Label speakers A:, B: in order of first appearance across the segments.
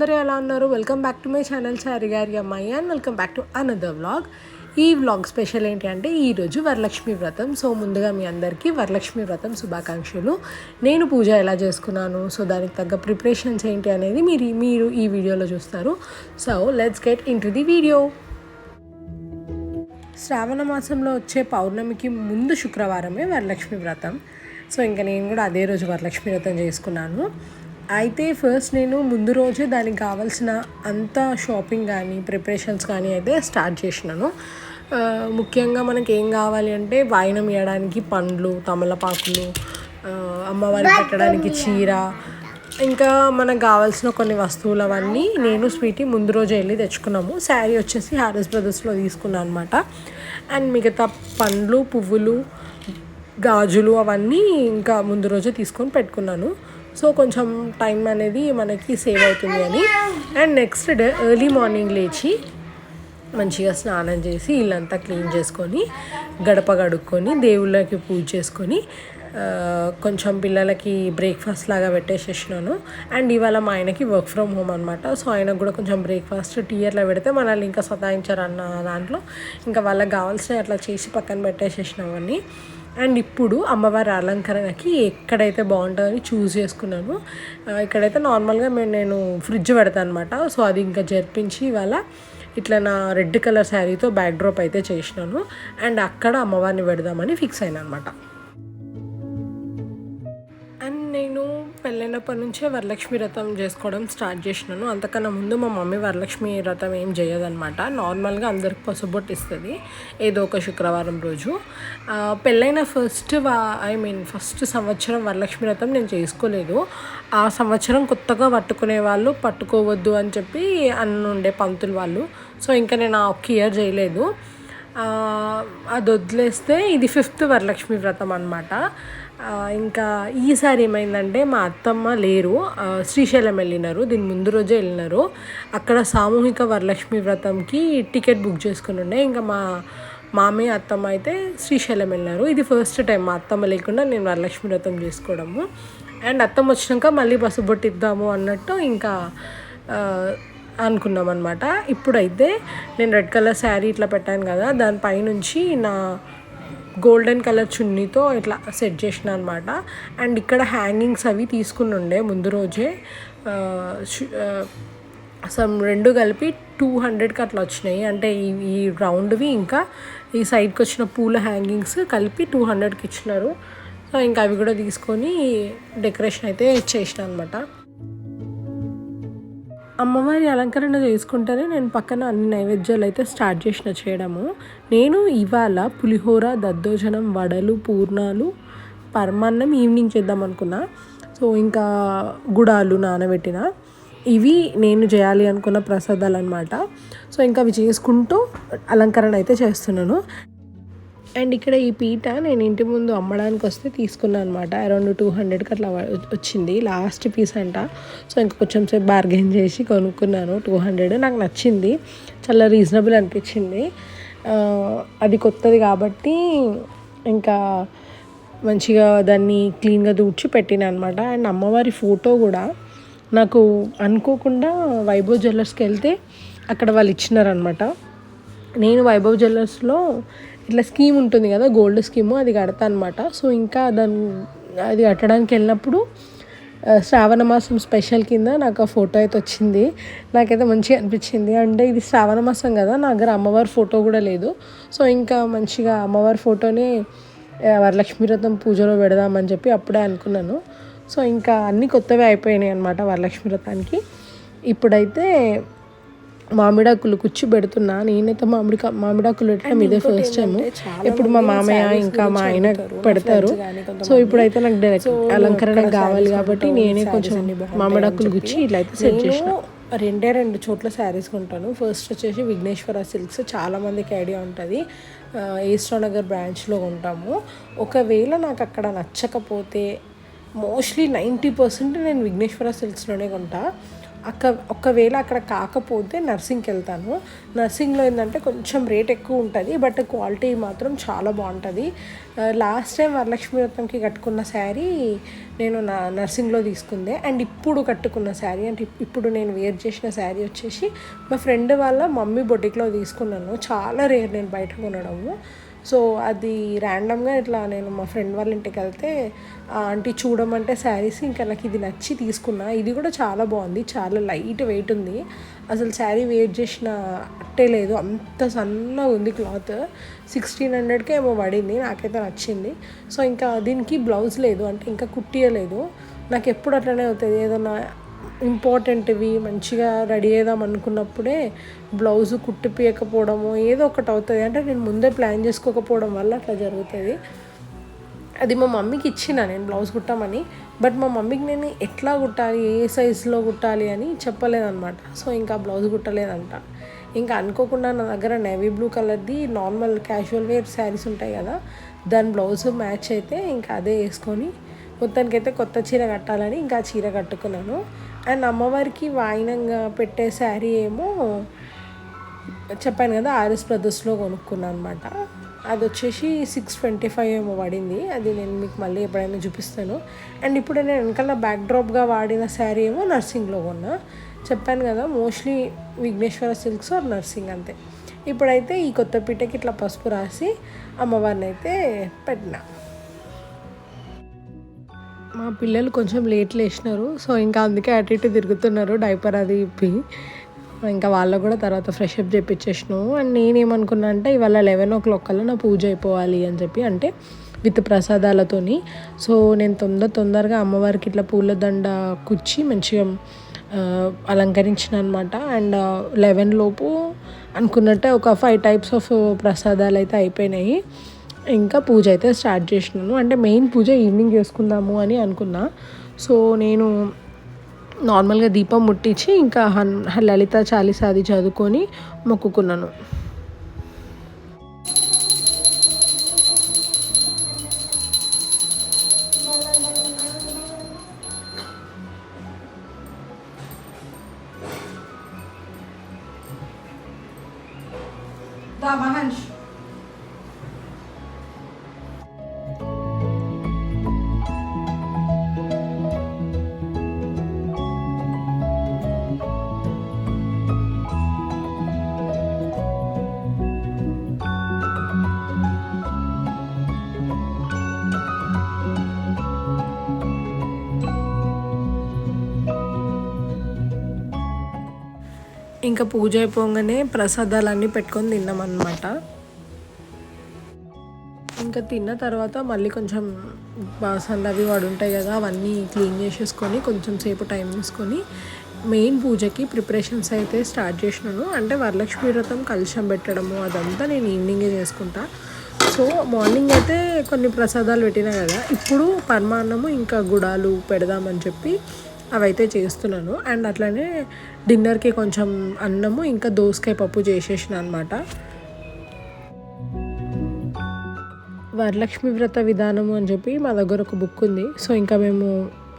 A: అందరూ ఎలా ఉన్నారు? Welcome back to my channel Chari గారి అమ్మాయి and welcome back to another vlog. ఈ వ్లాగ్ స్పెషల్ ఏంటి అంటే ఈరోజు వరలక్ష్మి వ్రతం. సో ముందుగా మీ అందరికీ వరలక్ష్మి వ్రతం శుభాకాంక్షలు. నేను పూజ ఎలా చేసుకున్నాను, సో దానికి తగ్గ ప్రిపరేషన్స్ ఏంటి అనేది మీరు ఈ వీడియోలో చూస్తారు. So let's get into the video. శ్రావణ మాసంలో వచ్చే పౌర్ణమికి ముందు శుక్రవారమే వరలక్ష్మి వ్రతం. సో ఇంకా నేను కూడా అదే రోజు వరలక్ష్మి వ్రతం చేసుకున్నాను. అయితే ఫస్ట్ నేను ముందు రోజే దానికి కావాల్సిన అంత షాపింగ్ కానీ ప్రిపరేషన్స్ కానీ అయితే స్టార్ట్ చేసినాను. ముఖ్యంగా మనకి ఏం కావాలి అంటే వాయినం వేయడానికి పండ్లు, తమలపాకులు, అమ్మవారికి పెట్టడానికి చీర, ఇంకా మనకు కావాల్సిన కొన్ని వస్తువులు అవన్నీ నేను స్వీటీ ముందు రోజు వెళ్ళి తెచ్చుకున్నాము. శారీ వచ్చేసి హారిస్ బ్రదర్స్లో తీసుకున్నాను అనమాట. అండ్ మిగతా పండ్లు, పువ్వులు, గాజులు అవన్నీ ఇంకా ముందు రోజే తీసుకొని పెట్టుకున్నాను. సో కొంచెం టైం అనేది మనకి సేవ్ అవుతుంది అని. And next day early morning లేచి మంచిగా స్నానం చేసి ఇల్లంతా క్లీన్ చేసుకొని గడప కడుక్కొని దేవుళ్ళకి పూజ చేసుకొని కొంచెం పిల్లలకి బ్రేక్ఫాస్ట్ లాగా పెట్టేసేసినాను. అండ్ ఇవాళ మా ఆయనకి వర్క్ ఫ్రమ్ హోమ్ అనమాట. సో ఆయనకు కూడా కొంచెం బ్రేక్ఫాస్ట్ టీ అట్లా పెడితే మనల్ని ఇంకా సతాయించారన్న దాంట్లో ఇంకా వాళ్ళకి కావాల్సినవి అట్లా చేసి పక్కన పెట్టేసేసినామని. అండ్ ఇప్పుడు అమ్మవారి అలంకరణకి ఎక్కడైతే బాగుంటుందని చూస్ చేసుకున్నాను. ఇక్కడైతే నార్మల్గా నేను ఫ్రిడ్జ్ పెడతాను అనమాట. సో అది ఇంకా జరిపించి ఇవాళ ఇట్లా నా రెడ్ కలర్ శారీతో బ్యాక్ డ్రాప్ అయితే చేసినాను. అండ్ అక్కడ అమ్మవారిని పెడదామని ఫిక్స్ అయినా అనమాట. అండ్ నేను పెళ్ళైనప్పటి నుంచే వరలక్ష్మి వ్రతం చేసుకోవడం స్టార్ట్ చేసినాను. అంతకన్నా ముందు మా మమ్మీ వరలక్ష్మి వ్రతం ఏం చేయదనమాట. నార్మల్గా అందరికి పసుబొట్టు ఇస్తుంది ఏదో ఒక శుక్రవారం రోజు. పెళ్ళైన ఫస్ట్ సంవత్సరం వరలక్ష్మి వ్రతం నేను చేసుకోలేదు. ఆ సంవత్సరం కొత్తగా పట్టుకునే వాళ్ళు పట్టుకోవద్దు అని చెప్పి ఉండే పంతులు వాళ్ళు. సో ఇంకా నేను ఆ ఒక్క ఇయర్ చేయలేదు. అది వదిలేస్తే ఇది 5th వరలక్ష్మి వ్రతం అనమాట. ఇంకా ఈసారి ఏమైందంటే మా అత్తమ్మ లేరు, శ్రీశైలం వెళ్ళినారు. దీని ముందు రోజే వెళ్ళినారు. అక్కడ సామూహిక వరలక్ష్మి వ్రతంకి టికెట్ బుక్ చేసుకుని ఉండే. ఇంకా మా మామయ్య అత్తమ్మ అయితే శ్రీశైలం వెళ్ళినారు. ఇది ఫస్ట్ టైం మా అత్తమ్మ లేకుండా నేను వరలక్ష్మి వ్రతం చేసుకోవడము. అండ్ అత్తమ్మ వచ్చినాక మళ్ళీ పసుబొట్టు ఇద్దాము అన్నట్టు ఇంకా అనుకున్నాం అనమాట. ఇప్పుడైతే నేను రెడ్ కలర్ శారీ ఇట్లా పెట్టాను కదా, దానిపైనుంచి నా గోల్డెన్ కలర్ చున్నీతో ఇట్లా సెట్ చేసిన అనమాట. అండ్ ఇక్కడ హ్యాంగింగ్స్ అవి తీసుకుని ఉండే ముందు రోజే. రెండు కలిపి 200కి అట్లా వచ్చినాయి. అంటే ఈ రౌండ్వి ఇంకా ఈ సైడ్కి వచ్చిన పూల హ్యాంగింగ్స్ కలిపి 200కి ఇచ్చినారు. సో ఇంకా అవి కూడా తీసుకొని డెకరేషన్ అయితే చేసిన అనమాట. అమ్మవారి అలంకరణ చేసుకుంటేనే నేను పక్కన అన్ని నైవేద్యాలు అయితే స్టార్ట్ చేసిన చేయడము. నేను ఇవాళ పులిహోర, దద్దోజనం, వడలు, పూర్ణాలు, పరమాన్నం ఈవినింగ్ చేద్దాం అనుకున్నా. సో ఇంకా గుడాలు నానబెట్టిన ఇవి నేను చేయాలి అనుకున్న ప్రసాదాలు అనమాట. సో ఇంకా అవి చేసుకుంటూ అలంకరణ అయితే చేస్తున్నాను. అండ్ ఇక్కడ ఈ పీట నేను ఇంటి ముందు అమ్మడానికి వస్తే తీసుకున్నాను అనమాట. అరౌండ్ 200కి అట్లా వచ్చింది, లాస్ట్ పీస్ అంట. సో ఇంకా కొంచెం సేపు బార్గెన్ చేసి కొనుక్కున్నాను. 200 నాకు నచ్చింది, చాలా రీజనబుల్ అనిపించింది. అది కొత్తది కాబట్టి ఇంకా మంచిగా దాన్ని క్లీన్గా తుడిచి పెట్టిన అనమాట. అండ్ అమ్మవారి ఫోటో కూడా నాకు అనుకోకుండా వైభవ్ జ్యువెలర్స్కి వెళ్తే అక్కడ వాళ్ళు ఇచ్చినారనమాట. నేను వైభవ్ జ్యువెలర్స్లో ఇట్లా స్కీమ్ ఉంటుంది కదా, గోల్డ్ స్కీము, అది కడతా అనమాట. సో ఇంకా అది కట్టడానికి వెళ్ళినప్పుడు శ్రావణ మాసం స్పెషల్ కింద నాకు ఆ ఫోటో అయితే వచ్చింది. నాకైతే మంచిగా అనిపించింది. అంటే ఇది శ్రావణ మాసం కదా, నా దగ్గర అమ్మవారి ఫోటో కూడా లేదు. సో ఇంకా మంచిగా అమ్మవారి ఫోటోనే వరలక్ష్మి వ్రతం పూజలో పెడదామని చెప్పి అప్పుడే అనుకున్నాను. సో ఇంకా అన్నీ కొత్తవే అయిపోయినాయి అనమాట వరలక్ష్మి వ్రతానికి. ఇప్పుడైతే మామిడాకులు కుచ్చి పెడుతున్నా. నేనైతే మామిడాకులు పెట్టడం ఇదే ఫస్ట్ టైం. ఇప్పుడు మా మామయ్య ఇంకా మా ఆయన పెడతారు. సో ఇప్పుడైతే నాకు డైరెక్ట్ అలంకరణ కావాలి కాబట్టి నేనే కొంచెం మామిడాకులు గుచ్చి ఇట్లా అయితే సెట్ చేసిన. రెండు చోట్ల శారీస్ కొంటాను. ఫస్ట్ వచ్చేసి విఘ్నేశ్వర సిల్క్స్, చాలామందికి ఐడియా ఉంటుంది, ఈస్ట్రా నగర్ బ్రాంచ్లో ఉంటాము. ఒకవేళ నాకు అక్కడ నచ్చకపోతే మోస్ట్లీ 90% నేను విఘ్నేశ్వర సిల్క్స్లోనే కొంటా. ఒకవేళ అక్కడ కాకపోతే నర్సింగ్కి వెళ్తాను. నర్సింగ్లో ఏంటంటే కొంచెం రేట్ ఎక్కువ ఉంటుంది, బట్ క్వాలిటీ మాత్రం చాలా బాగుంటుంది. లాస్ట్ టైం వరలక్ష్మి వ్రతంకి కట్టుకున్న శారీ నేను నర్సింగ్లో తీసుకుందే. అండ్ ఇప్పుడు కట్టుకున్న శారీ అంటే ఇప్పుడు నేను వేర్ చేసిన శారీ వచ్చేసి మా ఫ్రెండ్ వాళ్ళ మమ్మీ బొటిక్లో తీసుకున్నాను. చాలా రేర్ నేను బయట కొనడము. సో అది ర్యాండమ్గా ఇట్లా నేను మా ఫ్రెండ్ వాళ్ళ ఇంటికి వెళ్తే ఆంటీ చూడమంటే శారీస్ ఇంకా నాకు ఇది నచ్చి తీసుకున్నా. ఇది కూడా చాలా బాగుంది, చాలా లైట్ వెయిట్ ఉంది. అసలు శారీ వెయిట్ చేసిన అట్టే లేదు, అంత సన్నగా ఉంది. క్లాత్ 1600కే ఏమో పడింది, నాకైతే నచ్చింది. సో ఇంకా దీనికి బ్లౌజ్ లేదు, అంటే ఇంకా కుట్టియలేదు. నాకు ఎప్పుడు అట్లనే అవుతుంది, ఏదన్నా ఇంపార్టెంట్వి మంచిగా రెడీ చేద్దాం అనుకున్నప్పుడే బ్లౌజు కుట్టిపియకపోవడము ఏదో ఒకటి అవుతుంది. అంటే నేను ముందే ప్లాన్ చేసుకోకపోవడం వల్ల అట్లా జరుగుతుంది. అది మా మమ్మీకి ఇచ్చిన నేను బ్లౌజ్ కుట్టామని, బట్ మా మమ్మీకి నేను ఎట్లా కుట్టాలి, ఏ సైజులో కుట్టాలి అని చెప్పలేదన్నమాట. సో ఇంకా బ్లౌజ్ కుట్టలేదంట. ఇంకా అనుకోకుండా నా దగ్గర నేవీ బ్లూ కలర్ది నార్మల్ క్యాజువల్ వేర్ శారీస్ ఉంటాయి కదా, దాని బ్లౌజ్ మ్యాచ్ అయితే ఇంకా అదే వేసుకొని మొత్తానికైతే కొత్త చీర కట్టాలని ఇంకా చీర కట్టుకున్నాను. అండ్ అమ్మవారికి వాయినంగా పెట్టే శారీ ఏమో చెప్పాను కదా ఆర్ఎస్ బ్రదర్స్లో కొనుక్కున్నాను అనమాట. అది వచ్చేసి 625 ఏమో పడింది. అది నేను మీకు మళ్ళీ ఎప్పుడైనా చూపిస్తాను. అండ్ ఇప్పుడు నేను వెనకాల బ్యాక్ డ్రాప్గా వాడిన శారీ ఏమో నర్సింగ్లో కొన్నా. చెప్పాను కదా mostly Vighneshwara silks or Narsing అంతే. ఇప్పుడైతే ఈ కొత్త పీటకి ఇట్లా పసుపు రాసి అమ్మవారిని అయితే పెట్టినా. మా పిల్లలు కొంచెం లేట్ లేచినారు, సో ఇంకా అందుకే అటు ఇటు తిరుగుతున్నారు డైపర్ అది ఇప్పి. ఇంకా వాళ్ళకు కూడా తర్వాత ఫ్రెష్ అప్ చేయించేసినాము. అండ్ నేనేమనుకున్నా అంటే ఇవాళ 11 o'clock కల్లా నా పూజ అయిపోవాలి అని చెప్పి, అంటే విత్ ప్రసాదాలతోని. సో నేను తొందరగా అమ్మవారికి ఇట్లా పూలదండ కుచ్చి మంచిగా అలంకరించిన అనమాట. అండ్ 11 లోపు అనుకున్నట్టే ఒక 5 types ఆఫ్ ప్రసాదాలు అయితే అయిపోయినాయి. ఇంకా పూజ అయితే స్టార్ట్ చేసినాను. అంటే మెయిన్ పూజ ఈవినింగ్ చేసుకుందాము అని అనుకున్నా. సో నేను నార్మల్గా దీపం ముట్టించి ఇంకా లలిత చాలీసా అది చదువుకొని మొక్కుకున్నాను. ఇంకా పూజ అయిపోగానే ప్రసాదాలన్నీ పెట్టుకొని తిన్నామన్నమాట. ఇంకా తిన్న తర్వాత మళ్ళీ కొంచెం బాసనలు అవి వాడు ఉంటాయి కదా, అవన్నీ క్లీన్ చేసేసుకొని కొంచెం సేపు టైం తీసుకొని మెయిన్ పూజకి ప్రిపరేషన్స్ అయితే స్టార్ట్ చేసినాను. అంటే వరలక్ష్మి వ్రతం కలశం పెట్టడము అదంతా నేను ఈవినింగే చేసుకుంటా. సో మార్నింగ్ అయితే కొన్ని ప్రసాదాలు పెట్టినా కదా, ఇప్పుడు పరమాన్నము ఇంకా గుడాలు పెడదామని చెప్పి అవైతే చేస్తున్నాను. అండ్ అట్లనే డిన్నర్కి కొంచెం అన్నము ఇంకా దోసకాయ పప్పు చేసేసిన అనమాట. వరలక్ష్మి వ్రత విధానము అని చెప్పి మా దగ్గర ఒక బుక్ ఉంది. సో ఇంకా మేము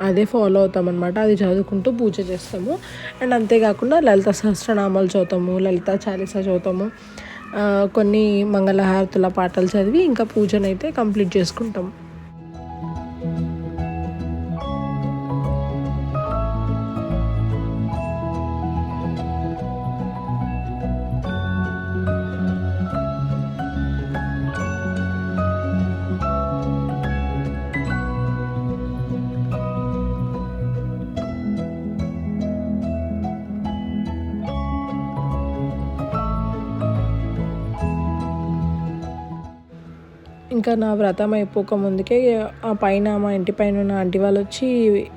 A: అదే ఫాలో అవుతామన్నమాట. అది చదువుకుంటూ పూజ చేస్తాము. అండ్ అంతేకాకుండా లలిత సహస్రనామాలు చదువుతాము, లలిత చాలీసా చదువుతాము, కొన్ని మంగళహారతుల పాటలు చదివి ఇంకా పూజనైతే కంప్లీట్ చేసుకుంటాము. ఇంకా నా వ్రతం అయిపోక ముందుకే ఆ పైన మా ఇంటి పైన ఉన్న ఆంటీ వాళ్ళు వచ్చి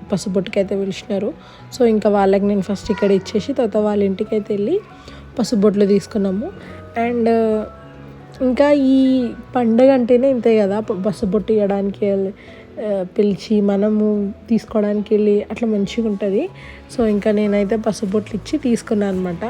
A: పసుబొట్టుకి అయితే పిలిచినారు. సో ఇంకా వాళ్ళకి నేను ఫస్ట్ ఇక్కడ ఇచ్చేసి తర్వాత వాళ్ళ ఇంటికి అయితే వెళ్ళి పసుబొట్లు తీసుకున్నాము. అండ్ ఇంకా ఈ పండుగ అంటేనే ఇంతే కదా, పసుబొట్టు ఇవ్వడానికి పిలిచి మనము తీసుకోవడానికి వెళ్ళి అట్లా మంచిగా ఉంటుంది. సో ఇంకా నేనైతే పసుబొట్లు ఇచ్చి తీసుకున్నాను అనమాట.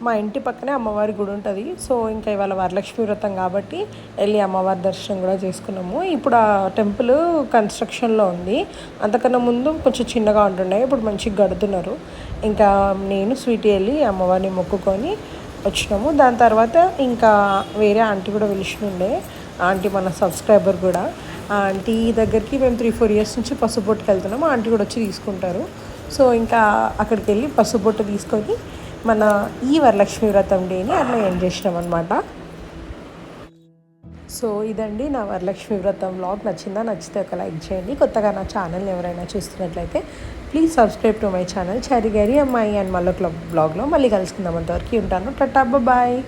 A: మా ఇంటి పక్కనే అమ్మవారి గుడి ఉంటుంది. సో ఇంకా ఇవాళ వరలక్ష్మి వ్రతం కాబట్టి వెళ్ళి అమ్మవారి దర్శనం కూడా చేసుకున్నాము. ఇప్పుడు ఆ టెంపుల్ కన్స్ట్రక్షన్లో ఉంది. అంతకన్నా ముందు కొంచెం చిన్నగా ఉంటుండే, ఇప్పుడు మంచిగా కడుతున్నారు. ఇంకా నేను స్వీటీ వెళ్ళి అమ్మవారిని మొక్కుకొని వచ్చినాము. దాని తర్వాత ఇంకా వేరే ఆంటీ కూడా పిలిచినుండే, ఆంటీ మన సబ్స్క్రైబర్ కూడా. ఆ ఆంటీ దగ్గరికి మేము 3-4 ఇయర్స్ నుంచి పసుపొట్టుకు వెళ్తున్నాము. ఆంటీ కూడా వచ్చి తీసుకుంటారు. సో ఇంకా అక్కడికి వెళ్ళి పసుపొట్టు తీసుకొని మన ఈ వరలక్ష్మి వ్రతం డేని అట్లా ఎండ్ చేసినాం అనమాట. సో ఇదండి నా వరలక్ష్మి వ్రతం వ్లాగ్. నచ్చితే ఒక లైక్ చేయండి. కొత్తగా నా ఛానల్ని ఎవరైనా చూస్తున్నట్లయితే please subscribe to my channel Chari గారి అమ్మాయి. అండ్ మళ్ళీ బ్లాగ్లో మళ్ళీ కలుసుకుందాం. అంతవరకు ఉంటాను. Tata bye.